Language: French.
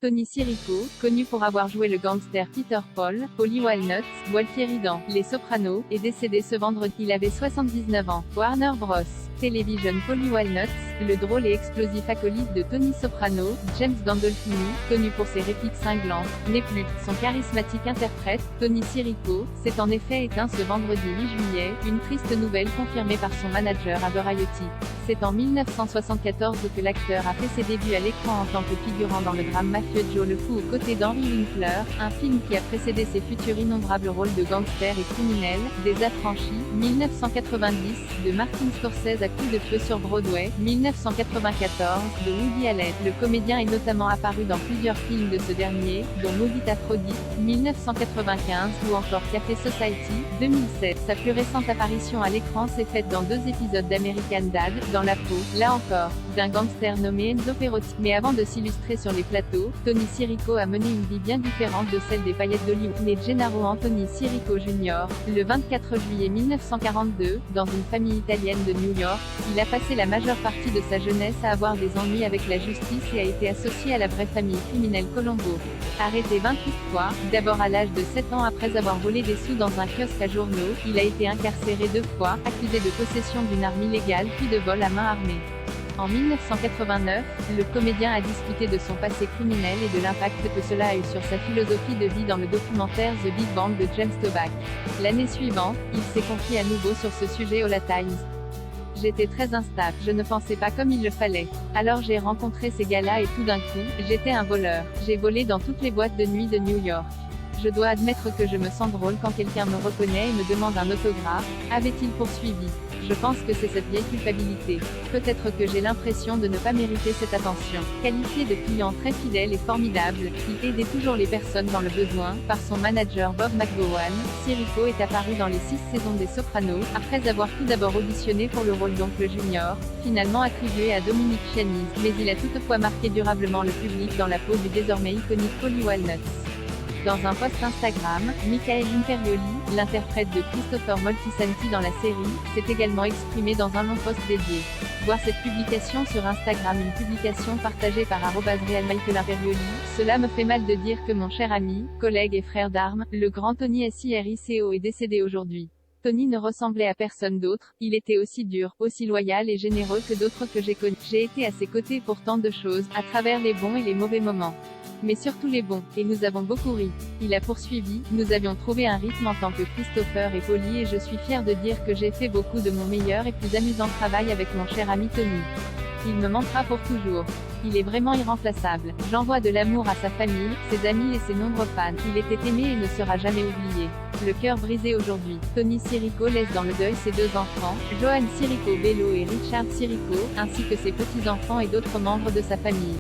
Tony Sirico, connu pour avoir joué le gangster Peter Paul, Paulie Walnuts, Gualtieri dans Les Sopranos, est décédé ce vendredi. Il avait 79 ans. Warner Bros. Television. Paulie Walnuts, le drôle et explosif acolyte de Tony Soprano, James Gandolfini, connu pour ses répliques cinglantes, n'est plus. Son charismatique interprète, Tony Sirico, s'est en effet éteint ce vendredi 8 juillet, une triste nouvelle confirmée par son manager à Variety. C'est en 1974 que l'acteur a fait ses débuts à l'écran en tant que figurant dans le drame mafieux Joe le Fou aux côtés d'Henry Winkler, un film qui a précédé ses futurs innombrables rôles de gangsters et criminels, des Affranchis, 1990, de Martin Scorsese à coups de feu sur Broadway, 1994, de Woody Allen. Le comédien est notamment apparu dans plusieurs films de ce dernier, dont Maudite Aphrodite, 1995, ou encore Café Society, 2007. Sa plus récente apparition à l'écran s'est faite dans 2 épisodes d'American Dad, dans la peau, là encore, d'un gangster nommé Enzo Perotti. Mais avant de s'illustrer sur les plateaux, Tony Sirico a mené une vie bien différente de celle des paillettes d'Hollywood. Né Gennaro Anthony Sirico Jr., le 24 juillet 1942, dans une famille italienne de New York, il a passé la majeure partie de sa jeunesse à avoir des ennuis avec la justice et a été associé à la vraie famille criminelle Colombo. Arrêté 28 fois, d'abord à l'âge de 7 ans après avoir volé des sous dans un kiosque à journaux, il a été incarcéré 2 fois, accusé de possession d'une arme illégale puis de vol à main armée. En 1989, le comédien a discuté de son passé criminel et de l'impact que cela a eu sur sa philosophie de vie dans le documentaire The Big Bang de James Toback. L'année suivante, il s'est confié à nouveau sur ce sujet au La Times. J'étais très instable, je ne pensais pas comme il le fallait. Alors j'ai rencontré ces gars-là et tout d'un coup, j'étais un voleur. J'ai volé dans toutes les boîtes de nuit de New York. Je dois admettre que je me sens drôle quand quelqu'un me reconnaît et me demande un autographe, avait-il poursuivi. Je pense que c'est cette vieille culpabilité. Peut-être que j'ai l'impression de ne pas mériter cette attention. Qualifié de client très fidèle et formidable, qui aidait toujours les personnes dans le besoin, par son manager Bob McGowan, Sirico est apparu dans les 6 saisons des Sopranos, après avoir tout d'abord auditionné pour le rôle d'Oncle Junior, finalement attribué à Dominique Chianis, mais il a toutefois marqué durablement le public dans la peau du désormais iconique Paulie Walnuts. Dans un post Instagram, Michael Imperioli, l'interprète de Christopher Moltisanti dans la série, s'est également exprimé dans un long post dédié. Voir cette publication sur Instagram, une publication partagée par @RealMichaelImperioli, cela me fait mal de dire que mon cher ami, collègue et frère d'armes, le grand Tony Sirico est décédé aujourd'hui. Tony ne ressemblait à personne d'autre, il était aussi dur, aussi loyal et généreux que d'autres que j'ai connus. J'ai été à ses côtés pour tant de choses, à travers les bons et les mauvais moments. Mais surtout les bons, et nous avons beaucoup ri. Il a poursuivi, nous avions trouvé un rythme en tant que Christopher et Paulie et je suis fier de dire que j'ai fait beaucoup de mon meilleur et plus amusant travail avec mon cher ami Tony. Il me manquera pour toujours. Il est vraiment irremplaçable. J'envoie de l'amour à sa famille, ses amis et ses nombreux fans. Il était aimé et ne sera jamais oublié. Le cœur brisé aujourd'hui. Tony Sirico laisse dans le deuil ses 2 enfants, Johan Sirico Bello et Richard Sirico, ainsi que ses petits-enfants et d'autres membres de sa famille.